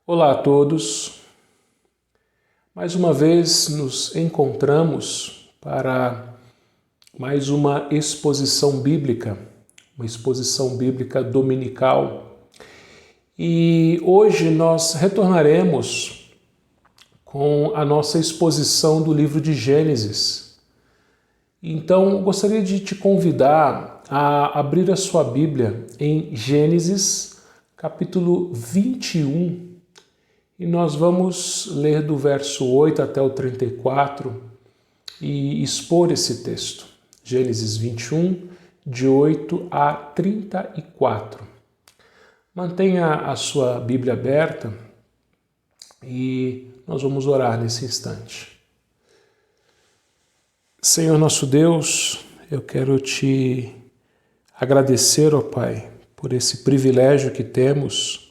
Olá a todos. Mais uma vez nos encontramos para mais uma exposição bíblica dominical. E hoje nós retornaremos com a nossa exposição do livro de Gênesis. Então, gostaria de te convidar a abrir a sua Bíblia em Gênesis, capítulo 21. E nós vamos ler do verso 8 até o 34 e expor esse texto. Gênesis 21, de 8 a 34. Mantenha a sua Bíblia aberta e nós vamos orar nesse instante. Senhor nosso Deus, eu quero te agradecer, ó Pai, por esse privilégio que temos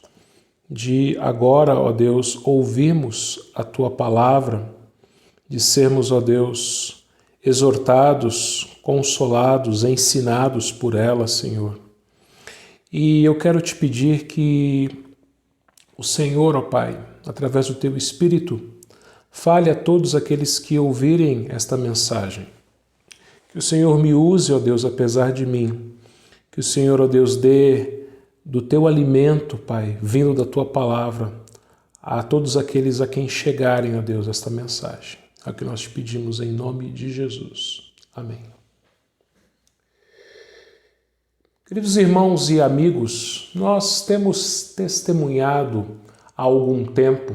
de agora, ó Deus, ouvirmos a Tua palavra, de sermos, ó Deus, exortados, consolados, ensinados por ela, Senhor. E eu quero te pedir que o Senhor, ó Pai, através do Teu Espírito, fale a todos aqueles que ouvirem esta mensagem. Que o Senhor me use, ó Deus, apesar de mim. Que o Senhor, ó Deus, dê do Teu alimento, Pai, vindo da Tua palavra, a todos aqueles a quem chegarem, ó Deus, esta mensagem. É o que nós te pedimos em nome de Jesus. Amém. Queridos irmãos e amigos, nós temos testemunhado há algum tempo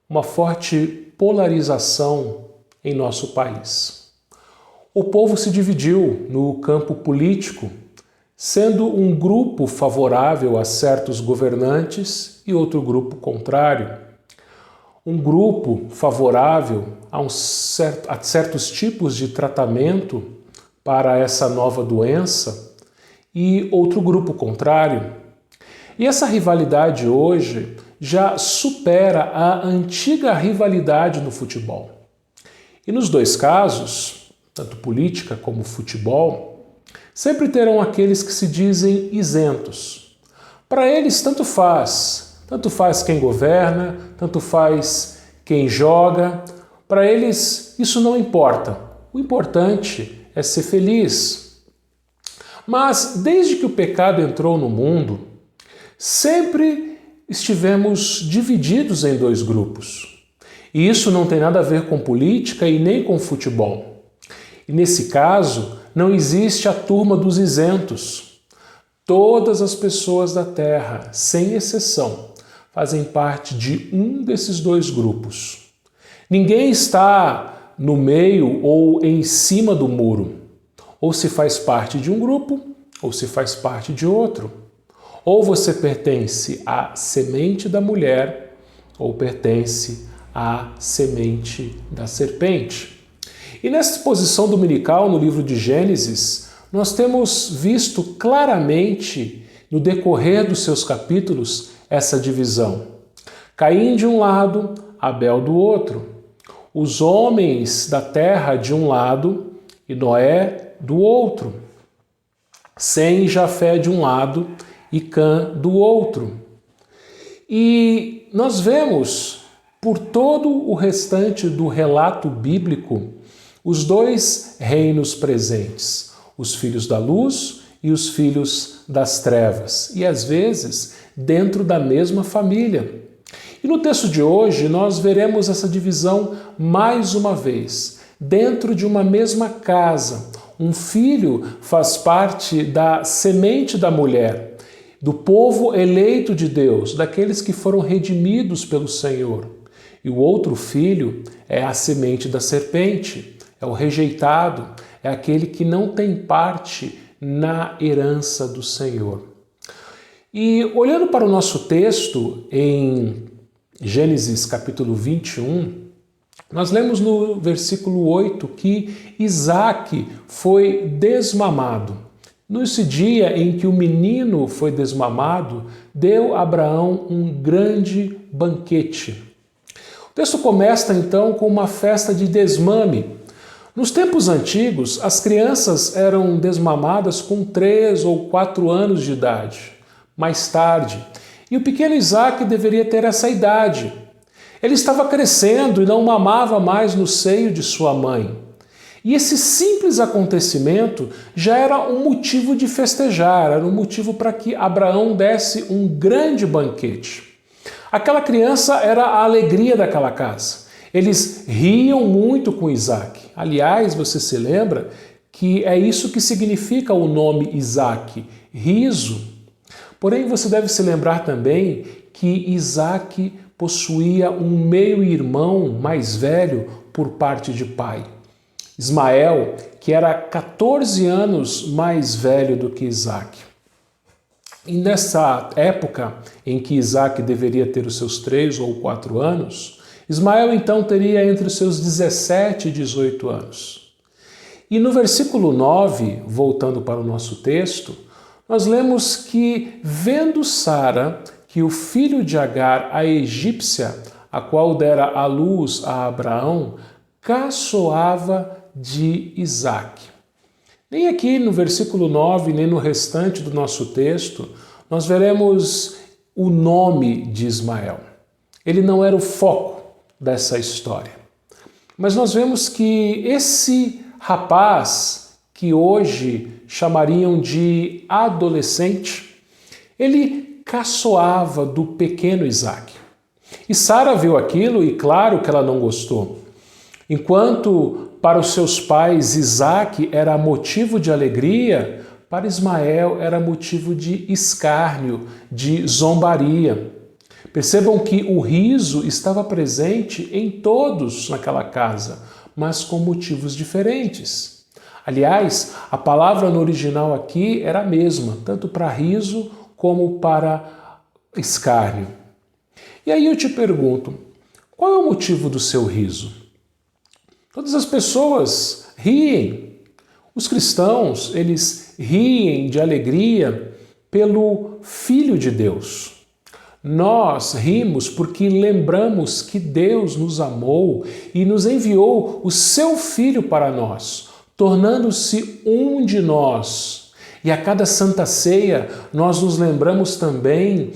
uma forte polarização em nosso país. O povo se dividiu no campo político, sendo um grupo favorável a certos governantes e outro grupo contrário. Um grupo favorável a certos tipos de tratamento para essa nova doença e outro grupo contrário. E essa rivalidade hoje já supera a antiga rivalidade no futebol. E nos dois casos, tanto política como futebol, sempre terão aqueles que se dizem isentos. Para eles, tanto faz quem governa, tanto faz quem joga. Para eles, isso não importa. O importante é ser feliz. Mas, desde que o pecado entrou no mundo, sempre estivemos divididos em dois grupos. E isso não tem nada a ver com política e nem com futebol. E nesse caso, não existe a turma dos isentos. Todas as pessoas da Terra, sem exceção, fazem parte de um desses dois grupos. Ninguém está no meio ou em cima do muro. Ou se faz parte de um grupo, ou se faz parte de outro. Ou você pertence à semente da mulher, ou pertence à semente da serpente. E nessa exposição dominical no livro de Gênesis, nós temos visto claramente, no decorrer dos seus capítulos, essa divisão. Caim de um lado, Abel do outro. Os homens da terra de um lado e Noé do outro. Sem e Jafé de um lado e Cã do outro. E nós vemos, por todo o restante do relato bíblico, os dois reinos presentes, os filhos da luz e os filhos das trevas, e às vezes dentro da mesma família. E no texto de hoje nós veremos essa divisão mais uma vez, dentro de uma mesma casa. Um filho faz parte da semente da mulher, do povo eleito de Deus, daqueles que foram redimidos pelo Senhor. E o outro filho é a semente da serpente. É o rejeitado, é aquele que não tem parte na herança do Senhor. E olhando para o nosso texto em Gênesis capítulo 21, nós lemos no versículo 8 que Isaac foi desmamado. Nesse dia em que o menino foi desmamado, deu a Abraão um grande banquete. O texto começa então com uma festa de desmame. Nos tempos antigos, as crianças eram desmamadas com 3 ou 4 anos de idade. Mais tarde, E o pequeno Isaac deveria ter essa idade. Ele estava crescendo e não mamava mais no seio de sua mãe. E esse simples acontecimento já era um motivo de festejar, era um motivo para que Abraão desse um grande banquete. Aquela criança era a alegria daquela casa. Eles riam muito com Isaac. Aliás, você se lembra que é isso que significa o nome Isaac, riso. Porém, você deve se lembrar também que Isaac possuía um meio-irmão mais velho por parte de pai. Ismael, que era 14 anos mais velho do que Isaac. E nessa época em que Isaac deveria ter os seus 3 ou 4 anos, Ismael então teria entre os seus 17 e 18 anos. E no versículo 9, voltando para o nosso texto, nós lemos que, vendo Sara que o filho de Agar, a egípcia, a qual dera à luz a Abraão, caçoava de Isaac. Nem aqui no versículo 9, nem no restante do nosso texto, nós veremos o nome de Ismael. Ele não era o foco dessa história. Mas nós vemos que esse rapaz, que hoje chamariam de adolescente, ele caçoava do pequeno Isaac. E Sara viu aquilo e claro que ela não gostou. Enquanto para os seus pais Isaac era motivo de alegria, para Ismael era motivo de escárnio, de zombaria. Percebam que o riso estava presente em todos naquela casa, mas com motivos diferentes. Aliás, a palavra no original aqui era a mesma, tanto para riso como para escárnio. E aí eu te pergunto, qual é o motivo do seu riso? Todas as pessoas riem. Os cristãos, eles riem de alegria pelo Filho de Deus. Nós rimos porque lembramos que Deus nos amou e nos enviou o seu Filho para nós, tornando-se um de nós. E a cada Santa Ceia nós nos lembramos também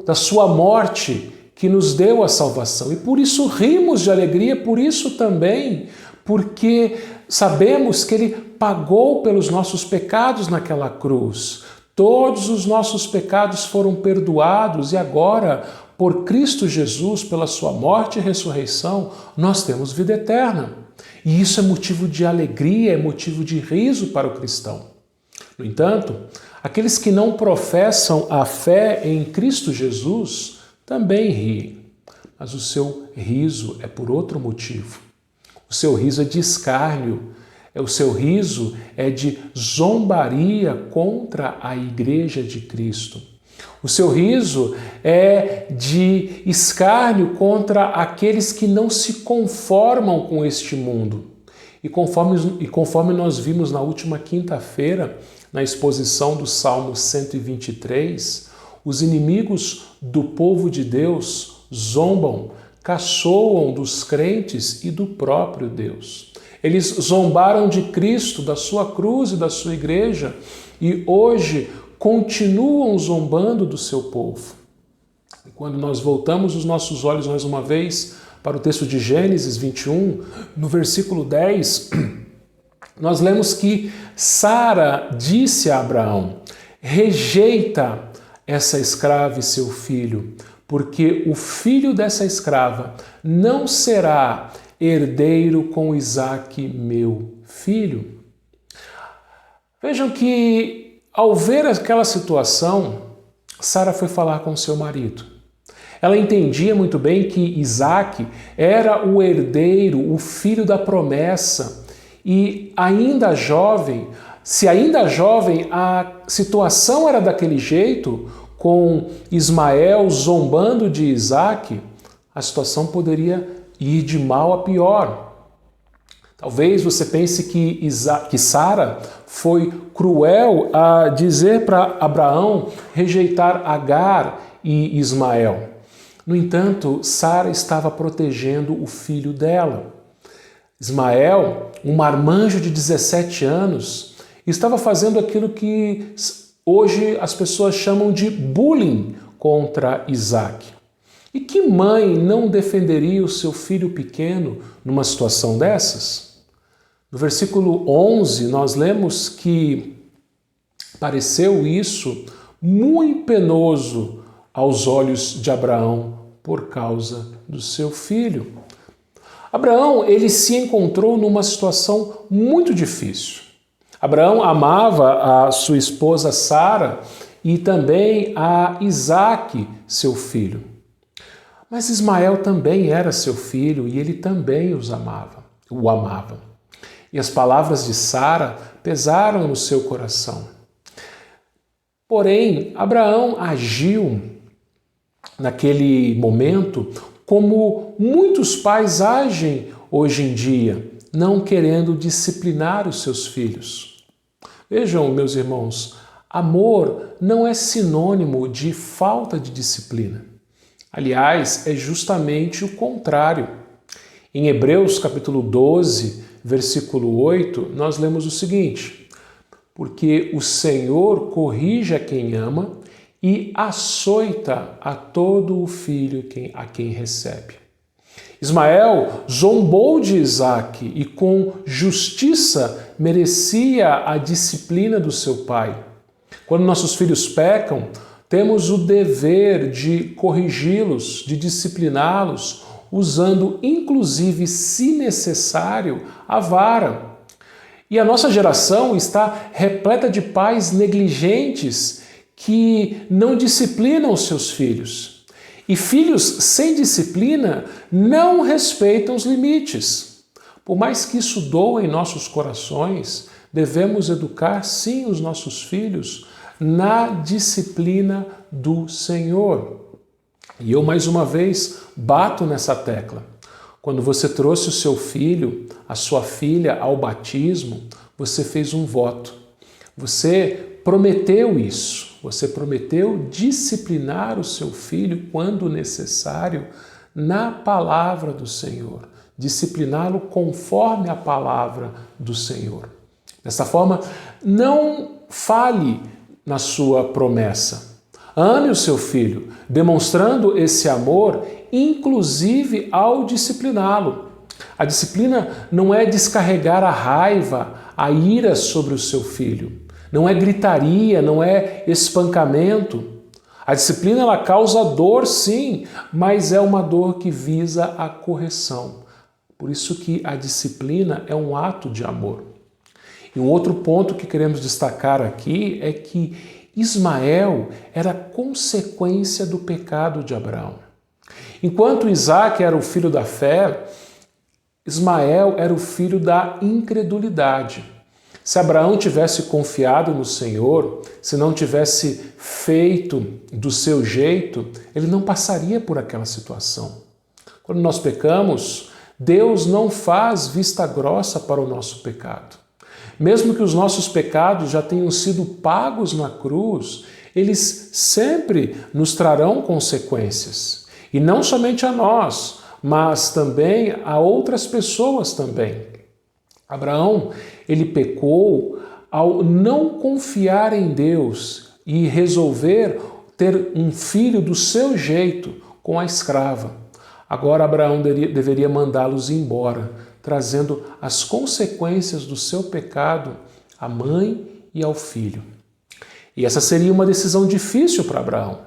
da sua morte, que nos deu a salvação. E por isso rimos de alegria, por isso também, porque sabemos que Ele pagou pelos nossos pecados naquela cruz. Todos os nossos pecados foram perdoados e agora, por Cristo Jesus, pela sua morte e ressurreição, nós temos vida eterna. E isso é motivo de alegria, é motivo de riso para o cristão. No entanto, aqueles que não professam a fé em Cristo Jesus também riem, mas o seu riso é por outro motivo. O seu riso é de escárnio, o seu riso é de zombaria contra a Igreja de Cristo. O seu riso é de escárnio contra aqueles que não se conformam com este mundo. E conforme nós vimos na última quinta-feira, na exposição do Salmo 123, os inimigos do povo de Deus zombam, caçoam dos crentes e do próprio Deus. Eles zombaram de Cristo, da sua cruz e da sua igreja, e hoje continuam zombando do seu povo. E quando nós voltamos os nossos olhos mais uma vez para o texto de Gênesis 21, no versículo 10, nós lemos que Sara disse a Abraão: rejeita essa escrava e seu filho, porque o filho dessa escrava não será herdeiro com Isaque, meu filho. Vejam que, ao ver aquela situação, Sara foi falar com seu marido. Ela entendia muito bem que Isaque era o herdeiro, o filho da promessa, e ainda jovem, se ainda jovem a situação era daquele jeito, com Ismael zombando de Isaque, a situação poderia ir de mal a pior. Talvez você pense que Sara foi cruel a dizer para Abraão rejeitar Agar e Ismael. No entanto, Sara estava protegendo o filho dela. Ismael, um marmanjo de 17 anos, estava fazendo aquilo que hoje as pessoas chamam de bullying contra Isaque. E que mãe não defenderia o seu filho pequeno numa situação dessas? No versículo 11, nós lemos que pareceu isso muito penoso aos olhos de Abraão por causa do seu filho. Abraão, ele se encontrou numa situação muito difícil. Abraão amava a sua esposa Sara e também a Isaque, seu filho. Mas Ismael também era seu filho e ele também o amava. E as palavras de Sara pesaram no seu coração. Porém, Abraão agiu naquele momento como muitos pais agem hoje em dia, não querendo disciplinar os seus filhos. Vejam, meus irmãos, amor não é sinônimo de falta de disciplina. Aliás, é justamente o contrário. Em Hebreus capítulo 12, versículo 8, nós lemos o seguinte: porque o Senhor corrige a quem ama e açoita a todo o filho a quem recebe. Ismael zombou de Isaque e com justiça merecia a disciplina do seu pai. Quando nossos filhos pecam, temos o dever de corrigi-los, de discipliná-los, usando inclusive, se necessário, a vara. E a nossa geração está repleta de pais negligentes que não disciplinam os seus filhos. E filhos sem disciplina não respeitam os limites. Por mais que isso doa em nossos corações, devemos educar sim os nossos filhos na disciplina do Senhor. E eu mais uma vez bato nessa tecla. Quando você trouxe o seu filho, a sua filha ao batismo, você fez um voto. Você prometeu isso. Você prometeu disciplinar o seu filho quando necessário na palavra do Senhor. Discipliná-lo conforme a palavra do Senhor. Dessa forma, não falhe na sua promessa. Ame o seu filho, demonstrando esse amor, inclusive ao discipliná-lo. A disciplina não é descarregar a raiva, a ira sobre o seu filho. Não é gritaria, não é espancamento. A disciplina ela causa dor, sim, mas é uma dor que visa a correção. Por isso que a disciplina é um ato de amor. E um outro ponto que queremos destacar aqui é que Ismael era consequência do pecado de Abraão. Enquanto Isaque era o filho da fé, Ismael era o filho da incredulidade. Se Abraão tivesse confiado no Senhor, se não tivesse feito do seu jeito, ele não passaria por aquela situação. Quando nós pecamos, Deus não faz vista grossa para o nosso pecado. Mesmo que os nossos pecados já tenham sido pagos na cruz, eles sempre nos trarão consequências. E não somente a nós, mas também a outras pessoas também. Abraão, ele pecou ao não confiar em Deus e resolver ter um filho do seu jeito com a escrava. Agora Abraão deveria mandá-los embora, trazendo as consequências do seu pecado à mãe e ao filho. E essa seria uma decisão difícil para Abraão.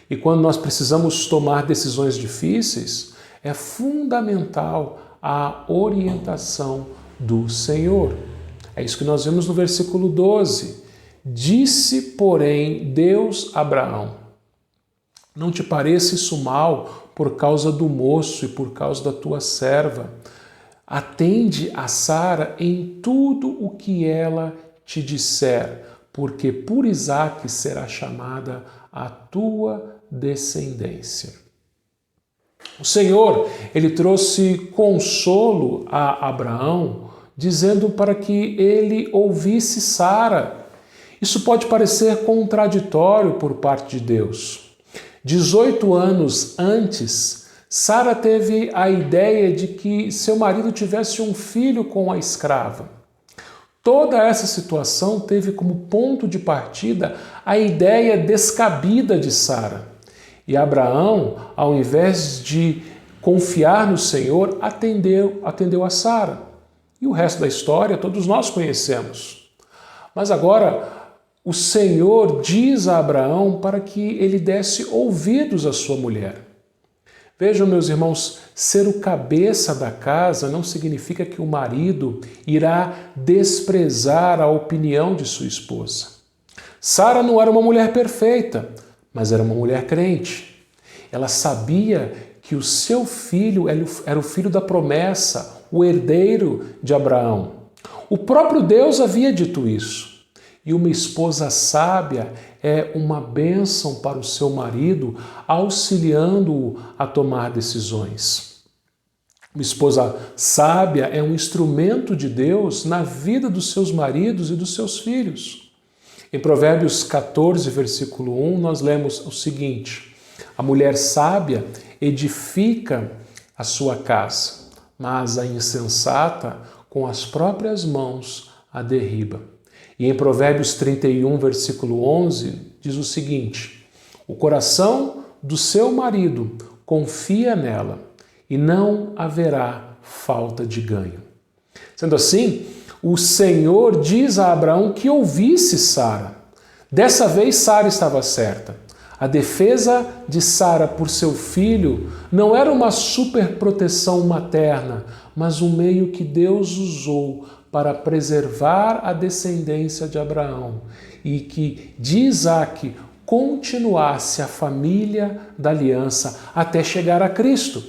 E quando nós precisamos tomar decisões difíceis, é fundamental a orientação do Senhor. É isso que nós vemos no versículo 12. Disse, porém, Deus a Abraão: não te pareça isso mal por causa do moço e por causa da tua serva. Atende a Sara em tudo o que ela te disser, porque por Isaque será chamada a tua descendência. O Senhor, ele trouxe consolo a Abraão, dizendo para que ele ouvisse Sara. Isso pode parecer contraditório por parte de Deus. 18 anos antes, Sara teve a ideia de que seu marido tivesse um filho com a escrava. Toda essa situação teve como ponto de partida a ideia descabida de Sara. E Abraão, ao invés de confiar no Senhor, atendeu a Sara. E o resto da história todos nós conhecemos. Mas agora o Senhor diz a Abraão para que ele desse ouvidos à sua mulher. Vejam, meus irmãos, ser o cabeça da casa não significa que o marido irá desprezar a opinião de sua esposa. Sara não era uma mulher perfeita, mas era uma mulher crente. Ela sabia que o seu filho era o filho da promessa, o herdeiro de Abraão. O próprio Deus havia dito isso. E uma esposa sábia é uma bênção para o seu marido, auxiliando-o a tomar decisões. Uma esposa sábia é um instrumento de Deus na vida dos seus maridos e dos seus filhos. Em Provérbios 14, versículo 1, nós lemos o seguinte: a mulher sábia edifica a sua casa, mas a insensata com as próprias mãos a derriba. E em Provérbios 31, versículo 11, diz o seguinte: o coração do seu marido confia nela e não haverá falta de ganho. Sendo assim, o Senhor diz a Abraão que ouvisse Sara. Dessa vez, Sara estava certa. A defesa de Sara por seu filho não era uma superproteção materna, mas um meio que Deus usou para preservar a descendência de Abraão e que de Isaque continuasse a família da aliança até chegar a Cristo.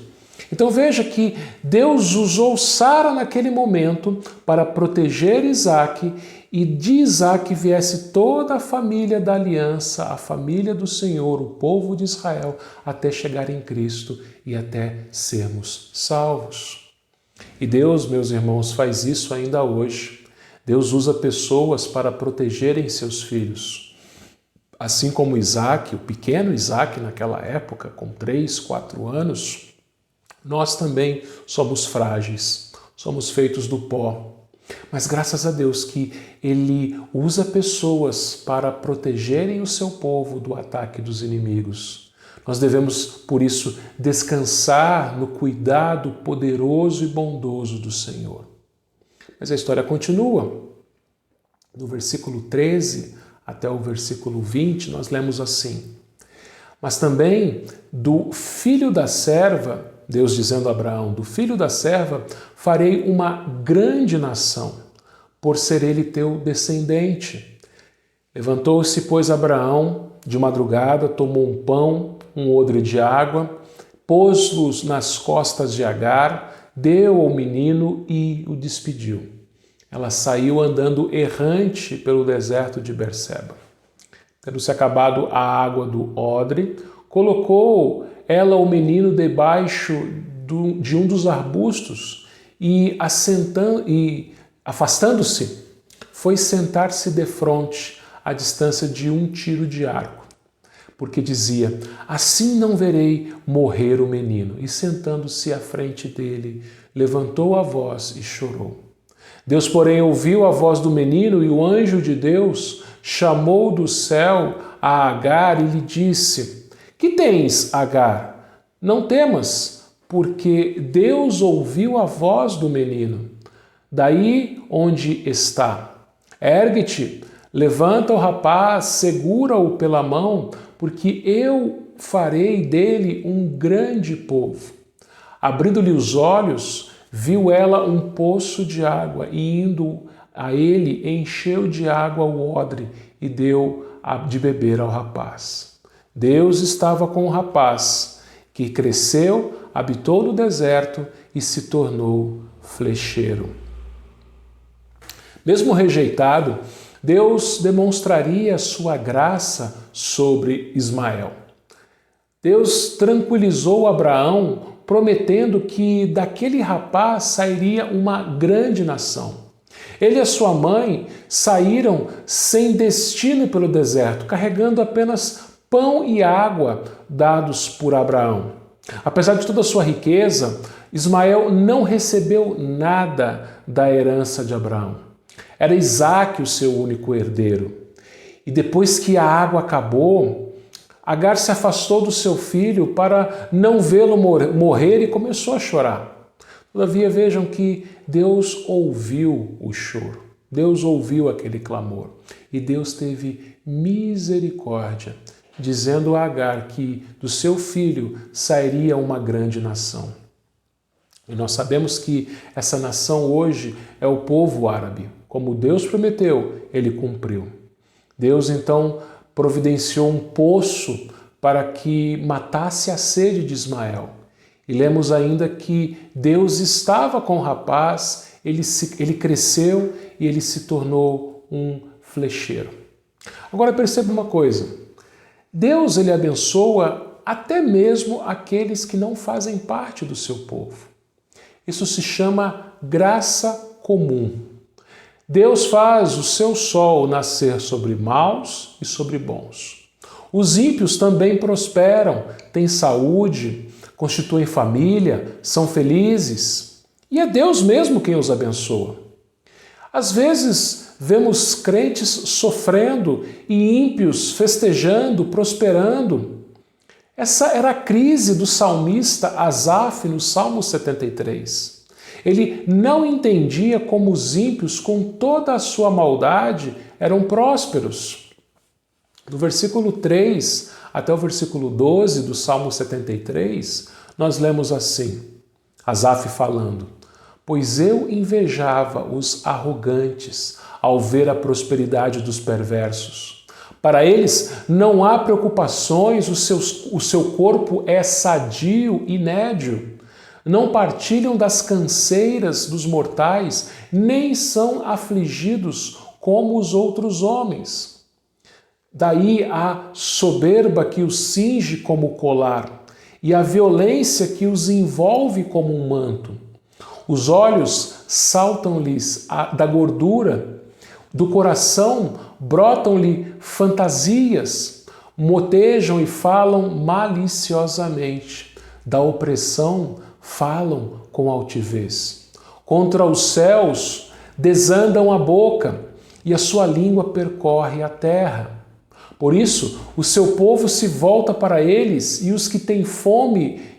Então veja que Deus usou Sara naquele momento para proteger Isaque e de Isaque viesse toda a família da aliança, a família do Senhor, o povo de Israel, até chegar em Cristo e até sermos salvos. E Deus, meus irmãos, faz isso ainda hoje. Deus usa pessoas para protegerem seus filhos. Assim como Isaque, o pequeno Isaque naquela época, com 3, 4 anos, nós também somos frágeis, somos feitos do pó. Mas graças a Deus que Ele usa pessoas para protegerem o seu povo do ataque dos inimigos. Nós devemos, por isso, descansar no cuidado poderoso e bondoso do Senhor. Mas a história continua. No versículo 13 até o versículo 20, nós lemos assim: mas também do filho da serva, Deus dizendo a Abraão, do filho da serva farei uma grande nação, por ser ele teu descendente. Levantou-se, pois, Abraão de madrugada, tomou um pão, um odre de água, pôs-los nas costas de Agar, deu ao menino e o despediu. Ela saiu andando errante pelo deserto de Berseba. Tendo-se acabado a água do odre, colocou ela o menino debaixo de um dos arbustos e afastando-se, foi sentar-se defronte, à distância de 1 tiro de arco, porque dizia: assim não verei morrer o menino. E sentando-se à frente dele, levantou a voz e chorou. Deus, porém, ouviu a voz do menino e o anjo de Deus chamou do céu a Agar e lhe disse: que tens, Agar? Não temas, porque Deus ouviu a voz do menino. Daí onde está. Ergue-te, levanta o rapaz, segura-o pela mão, porque eu farei dele um grande povo. Abrindo-lhe os olhos, viu ela um poço de água e indo a ele encheu de água o odre e deu de beber ao rapaz. Deus estava com o rapaz, que cresceu, habitou no deserto e se tornou flecheiro. Mesmo rejeitado, Deus demonstraria sua graça sobre Ismael. Deus tranquilizou Abraão, prometendo que daquele rapaz sairia uma grande nação. Ele e a sua mãe saíram sem destino pelo deserto, carregando apenas pão e água dados por Abraão. Apesar de toda a sua riqueza, Ismael não recebeu nada da herança de Abraão. Era Isaque o seu único herdeiro. E depois que a água acabou, Agar se afastou do seu filho para não vê-lo morrer e começou a chorar. Todavia, vejam que Deus ouviu o choro, Deus ouviu aquele clamor e Deus teve misericórdia, dizendo a Agar que do seu filho sairia uma grande nação. E nós sabemos que essa nação hoje é o povo árabe. Como Deus prometeu, ele cumpriu. Deus então providenciou um poço para que matasse a sede de Ismael. E lemos ainda que Deus estava com o rapaz, ele cresceu e ele se tornou um flecheiro. Agora perceba uma coisa, Deus ele abençoa até mesmo aqueles que não fazem parte do seu povo. Isso se chama graça comum. Deus faz o seu sol nascer sobre maus e sobre bons. Os ímpios também prosperam, têm saúde, constituem família, são felizes. E é Deus mesmo quem os abençoa. Às vezes vemos crentes sofrendo e ímpios festejando, prosperando. Essa era a crise do salmista Asaf no Salmo 73. Ele não entendia como os ímpios, com toda a sua maldade, eram prósperos. Do versículo 3 até o versículo 12 do Salmo 73, nós lemos assim, Asaf falando: Pois eu invejava os arrogantes ao ver a prosperidade dos perversos. Para eles não há preocupações, o seu corpo é sadio e nédio. Não partilham das canseiras dos mortais, nem são afligidos como os outros homens. Daí a soberba que os cinge como colar e a violência que os envolve como um manto. Os olhos saltam-lhes da gordura, do coração brotam-lhe fantasias, motejam e falam maliciosamente, da opressão falam com altivez. Contra os céus desandam a boca e a sua língua percorre a terra. Por isso, o seu povo se volta para eles e os que têm fome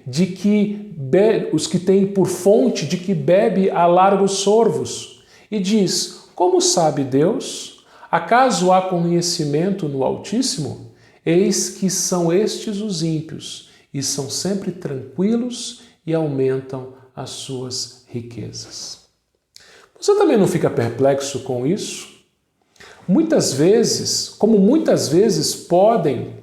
os que têm por fonte de que bebe a largos sorvos. E diz: Como sabe Deus? Acaso há conhecimento no Altíssimo? Eis que são estes os ímpios, e são sempre tranquilos e aumentam as suas riquezas. Você também não fica perplexo com isso? Muitas vezes podem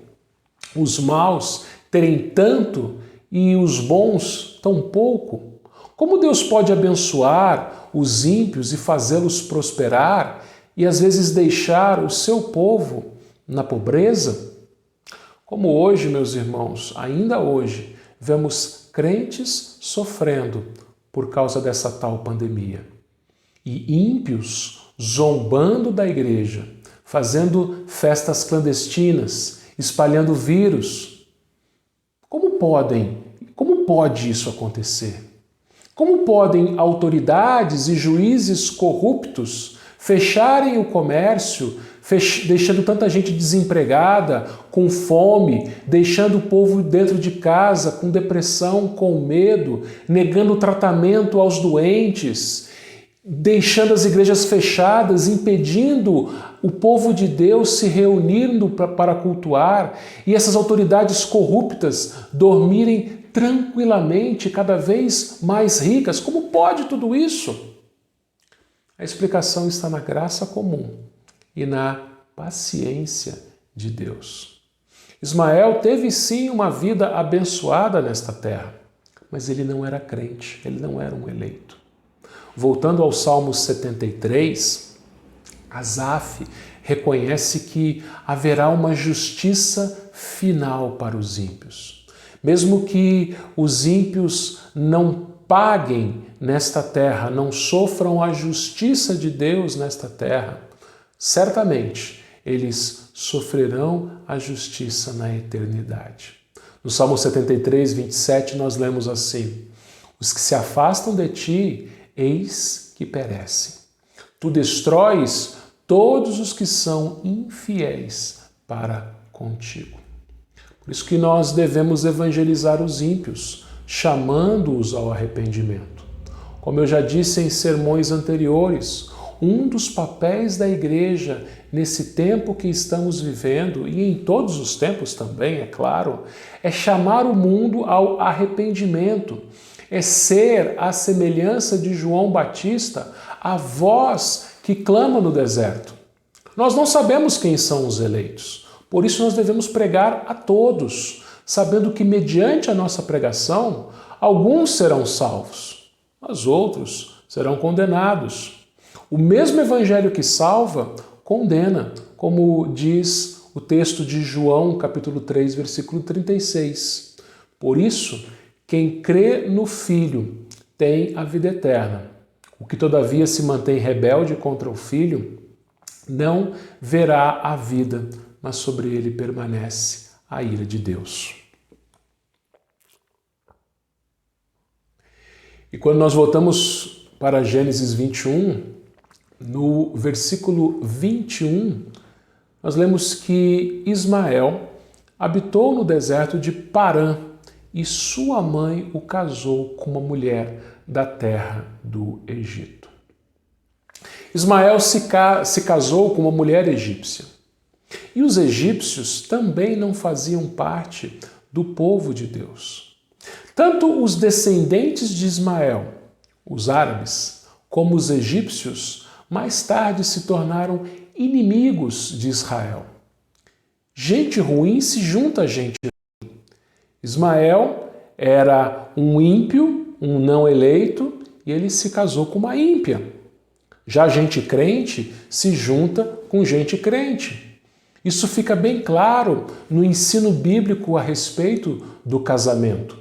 os maus terem tanto e os bons tão pouco? Como Deus pode abençoar os ímpios e fazê-los prosperar e às vezes deixar o seu povo na pobreza? Como hoje, meus irmãos, ainda hoje, vemos crentes sofrendo por causa dessa tal pandemia e ímpios zombando da igreja, fazendo festas clandestinas, espalhando vírus. Como pode isso acontecer? Como podem autoridades e juízes corruptos fecharem o comércio, deixando tanta gente desempregada, com fome, deixando o povo dentro de casa, com depressão, com medo, negando tratamento aos doentes, deixando as igrejas fechadas, impedindo o povo de Deus se reunindo para cultuar e essas autoridades corruptas dormirem tranquilamente, cada vez mais ricas? Como pode tudo isso? A explicação está na graça comum e na paciência de Deus. Ismael teve sim uma vida abençoada nesta terra, mas ele não era crente, ele não era um eleito. Voltando ao Salmo 73, Asaf reconhece que haverá uma justiça final para os ímpios. Mesmo que os ímpios não paguem nesta terra, não sofram a justiça de Deus nesta terra, certamente eles sofrerão a justiça na eternidade. No Salmo 73, 27, nós lemos assim: Os que se afastam de ti, eis que perecem. Tu destróis todos os que são infiéis para contigo. Por isso que nós devemos evangelizar os ímpios, chamando-os ao arrependimento. Como eu já disse em sermões anteriores, um dos papéis da igreja nesse tempo que estamos vivendo, e em todos os tempos também, é claro, é chamar o mundo ao arrependimento, é ser, à semelhança de João Batista, a voz que clama no deserto. Nós não sabemos quem são os eleitos, por isso nós devemos pregar a todos, sabendo que mediante a nossa pregação, alguns serão salvos, mas outros serão condenados. O mesmo evangelho que salva, condena, como diz o texto de João, capítulo 3, versículo 36. Por isso, quem crê no Filho tem a vida eterna. O que todavia se mantém rebelde contra o Filho não verá a vida, mas sobre ele permanece a ira de Deus. E quando nós voltamos para Gênesis 21, no versículo 21, nós lemos que Ismael habitou no deserto de Parã e sua mãe o casou com uma mulher da terra do Egito. Ismael se casou com uma mulher egípcia. E os egípcios também não faziam parte do povo de Deus. Tanto os descendentes de Ismael, os árabes, como os egípcios, mais tarde se tornaram inimigos de Israel. Gente ruim se junta a gente ruim. Ismael era um ímpio, um não eleito, e ele se casou com uma ímpia. Já gente crente se junta com gente crente. Isso fica bem claro no ensino bíblico a respeito do casamento.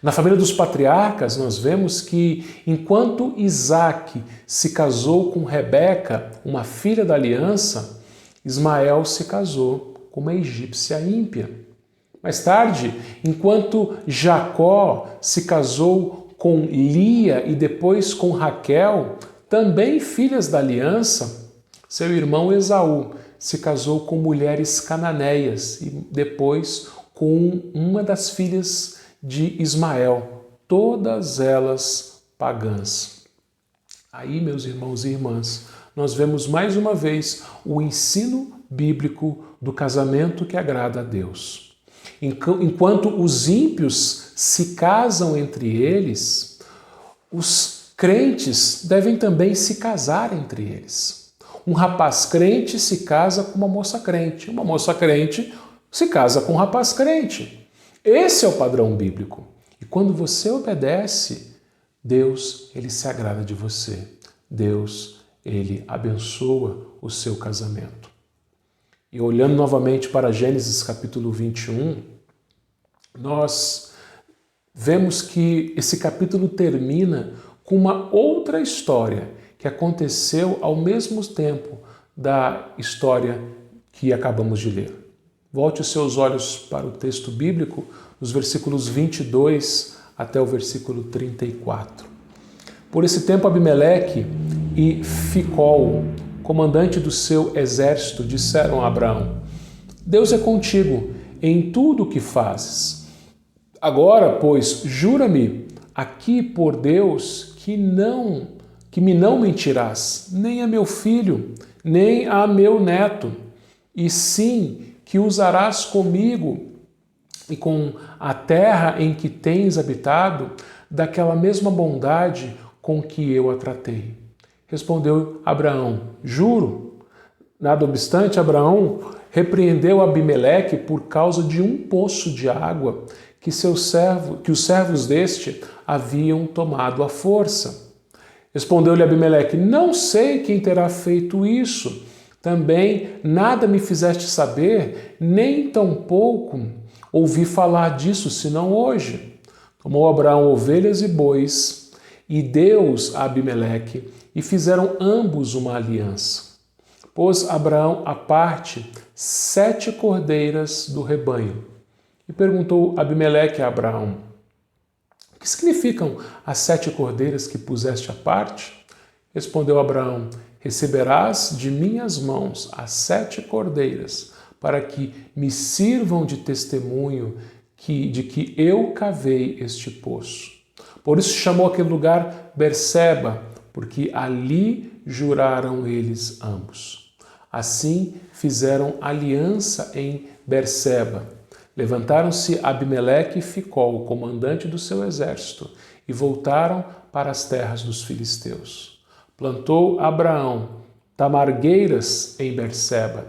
Na família dos patriarcas, nós vemos que enquanto Isaac se casou com Rebeca, uma filha da aliança, Ismael se casou com uma egípcia ímpia. Mais tarde, enquanto Jacó se casou com Lia e depois com Raquel, também filhas da aliança, seu irmão Esaú se casou com mulheres cananeias e depois com uma das filhas de Ismael, todas elas pagãs. Aí, meus irmãos e irmãs, nós vemos mais uma vez o ensino bíblico do casamento que agrada a Deus. Enquanto os ímpios se casam entre eles, os crentes devem também se casar entre eles. Um rapaz crente se casa com uma moça crente se casa com um rapaz crente. Esse é o padrão bíblico. E quando você obedece, Deus, ele se agrada de você. Deus, ele abençoa o seu casamento. E olhando novamente para Gênesis capítulo 21, nós vemos que esse capítulo termina com uma outra história que aconteceu ao mesmo tempo da história que acabamos de ler. Volte os seus olhos para o texto bíblico, nos versículos 22 até o versículo 34. Por esse tempo, Abimeleque e Ficol, comandante do seu exército, disseram a Abraão: Deus é contigo em tudo o que fazes. Agora, pois, jura-me aqui por Deus que me não mentirás, nem a meu filho, nem a meu neto, e sim que usarás comigo e com a terra em que tens habitado, daquela mesma bondade com que eu a tratei. Respondeu Abraão: juro. Nada obstante, Abraão repreendeu Abimeleque por causa de um poço de água que os servos deste haviam tomado à força. Respondeu-lhe Abimeleque: não sei quem terá feito isso. Também nada me fizeste saber, nem tampouco ouvi falar disso, senão hoje. Tomou Abraão ovelhas e bois, e deu-os a Abimeleque, e fizeram ambos uma aliança. Pôs Abraão à parte 7 cordeiras do rebanho. E perguntou Abimeleque a Abraão: o que significam as 7 cordeiras que puseste à parte? Respondeu Abraão: receberás de minhas mãos as 7 cordeiras, para que me sirvam de testemunho de que eu cavei este poço. Por isso chamou aquele lugar Berseba, porque ali juraram eles ambos. Assim fizeram aliança em Berseba. Levantaram-se Abimeleque e Ficol, o comandante do seu exército, e voltaram para as terras dos filisteus. Plantou Abraão tamargueiras em Berseba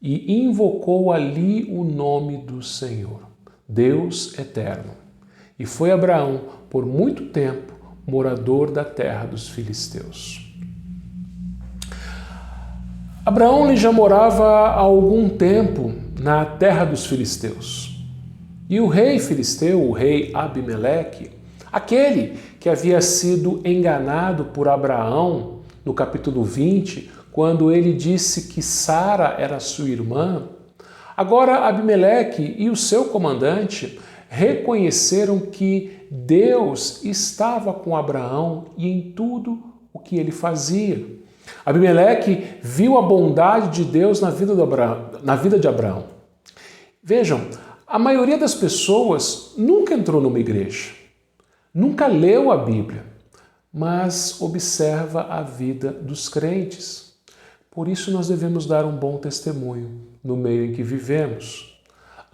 e invocou ali o nome do Senhor, Deus eterno. E foi Abraão, por muito tempo, morador da terra dos filisteus. Abraão já morava há algum tempo na terra dos filisteus. E o rei filisteu, o rei Abimeleque, aquele que havia sido enganado por Abraão no capítulo 20, quando ele disse que Sara era sua irmã, agora Abimeleque e o seu comandante reconheceram que Deus estava com Abraão e em tudo o que ele fazia. Abimeleque viu a bondade de Deus na vida de Abraão. Vejam, a maioria das pessoas nunca entrou numa igreja, nunca leu a Bíblia, mas observa a vida dos crentes. Por isso nós devemos dar um bom testemunho no meio em que vivemos.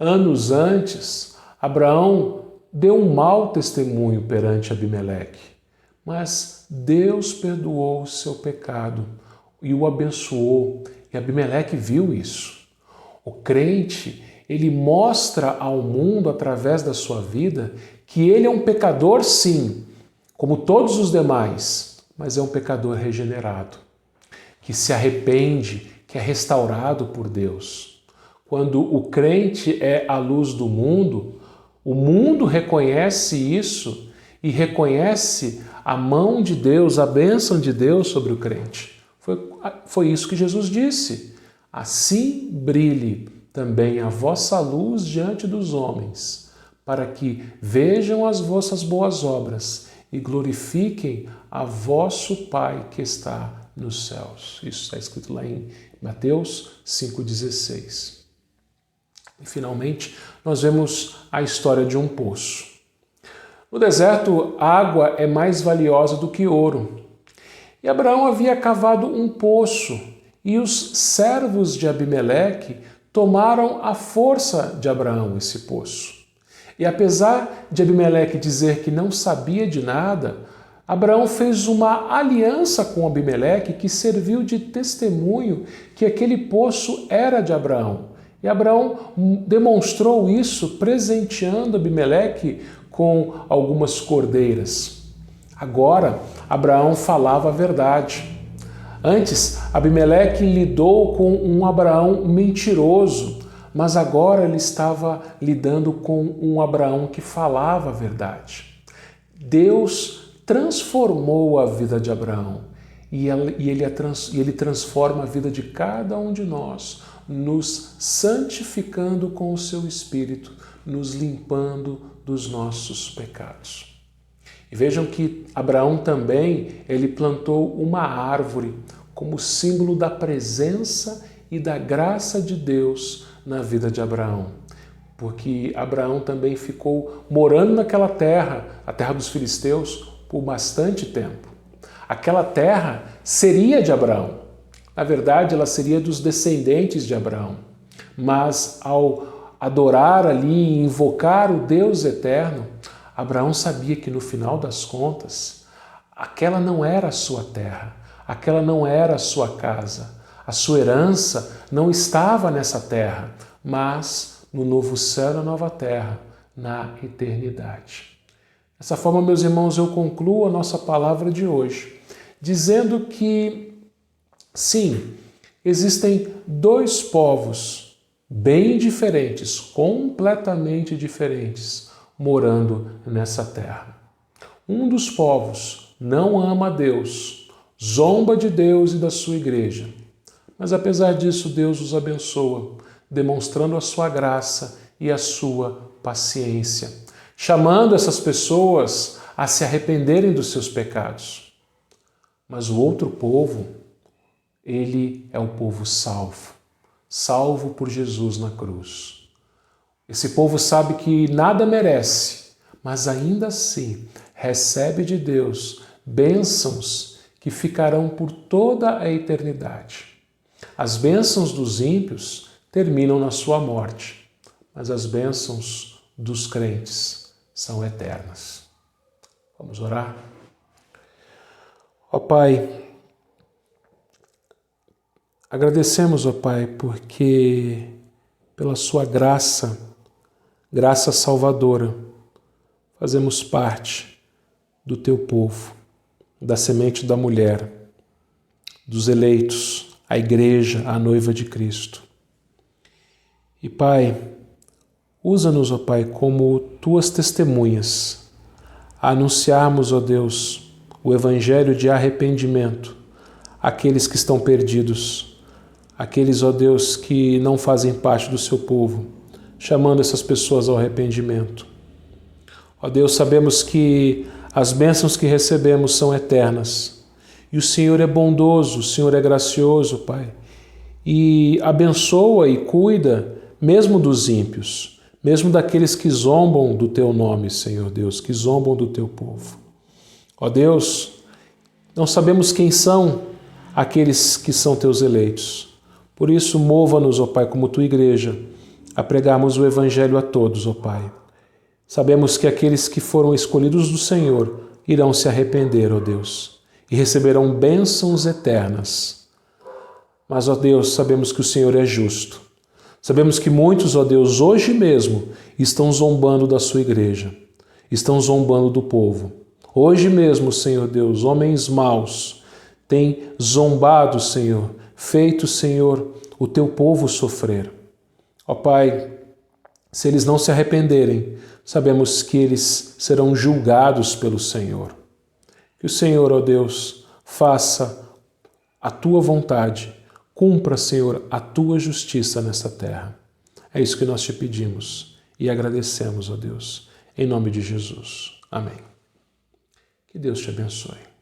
Anos antes, Abraão deu um mau testemunho perante Abimeleque, mas Deus perdoou o seu pecado e o abençoou, e Abimeleque viu isso. O crente, ele mostra ao mundo, através da sua vida, que ele é um pecador, sim, como todos os demais, mas é um pecador regenerado, que se arrepende, que é restaurado por Deus. Quando o crente é a luz do mundo, o mundo reconhece isso e reconhece a mão de Deus, a bênção de Deus sobre o crente. Foi isso que Jesus disse. Assim brilhe também a vossa luz diante dos homens, para que vejam as vossas boas obras e glorifiquem a vosso Pai que está nos céus. Isso está escrito lá em Mateus 5,16. E finalmente, nós vemos a história de um poço. No deserto, água é mais valiosa do que ouro. E Abraão havia cavado um poço, e os servos de Abimeleque tomaram à força de Abraão esse poço. E apesar de Abimeleque dizer que não sabia de nada, Abraão fez uma aliança com Abimeleque que serviu de testemunho que aquele poço era de Abraão. E Abraão demonstrou isso presenteando Abimeleque com algumas cordeiras. Agora, Abraão falava a verdade. Antes, Abimeleque lidou com um Abraão mentiroso, mas agora ele estava lidando com um Abraão que falava a verdade. Deus transformou a vida de Abraão e ele transforma a vida de cada um de nós, nos santificando com o seu Espírito, nos limpando dos nossos pecados. E vejam que Abraão também, ele plantou uma árvore como símbolo da presença e da graça de Deus na vida de Abraão. Porque Abraão também ficou morando naquela terra, a terra dos filisteus, por bastante tempo. Aquela terra seria de Abraão. Na verdade, ela seria dos descendentes de Abraão. Mas ao adorar ali e invocar o Deus eterno, Abraão sabia que no final das contas, aquela não era a sua terra, aquela não era a sua casa, a sua herança não estava nessa terra, mas no novo céu e na nova terra, na eternidade. Dessa forma, meus irmãos, eu concluo a nossa palavra de hoje, dizendo que, sim, existem dois povos bem diferentes, completamente diferentes, morando nessa terra. Um dos povos não ama a Deus, zomba de Deus e da sua igreja. Mas apesar disso, Deus os abençoa, demonstrando a sua graça e a sua paciência, chamando essas pessoas a se arrependerem dos seus pecados. Mas o outro povo, ele é o povo salvo. salvo por Jesus na cruz. Esse povo sabe que nada merece, mas ainda assim recebe de Deus bênçãos que ficarão por toda a eternidade. As bênçãos dos ímpios terminam na sua morte, mas as bênçãos dos crentes são eternas. Vamos orar? Ó Pai, agradecemos, ó Pai, porque pela sua graça salvadora, fazemos parte do teu povo, da semente da mulher, dos eleitos, a igreja, a noiva de Cristo. E Pai, usa-nos, ó Pai, como tuas testemunhas, a anunciarmos, ó Deus, o evangelho de arrependimento àqueles que estão perdidos, aqueles, ó Deus, que não fazem parte do seu povo, chamando essas pessoas ao arrependimento. Ó Deus, sabemos que as bênçãos que recebemos são eternas. E o Senhor é bondoso, o Senhor é gracioso, Pai, e abençoa e cuida mesmo dos ímpios, mesmo daqueles que zombam do Teu nome, Senhor Deus, que zombam do Teu povo. Ó Deus, não sabemos quem são aqueles que são Teus eleitos. Por isso, mova-nos, ó Pai, como Tua igreja, a pregarmos o Evangelho a todos, ó Pai. Sabemos que aqueles que foram escolhidos do Senhor irão se arrepender, ó Deus, e receberão bênçãos eternas. Mas, ó Deus, sabemos que o Senhor é justo. Sabemos que muitos, ó Deus, hoje mesmo estão zombando da sua igreja, estão zombando do povo. Hoje mesmo, Senhor Deus, homens maus têm zombado, Senhor, feito, Senhor, o teu povo sofrer. Ó Pai, se eles não se arrependerem, sabemos que eles serão julgados pelo Senhor. Que o Senhor, ó Deus, faça a tua vontade, cumpra, Senhor, a tua justiça nessa terra. É isso que nós te pedimos e agradecemos, ó Deus, em nome de Jesus. Amém. Que Deus te abençoe.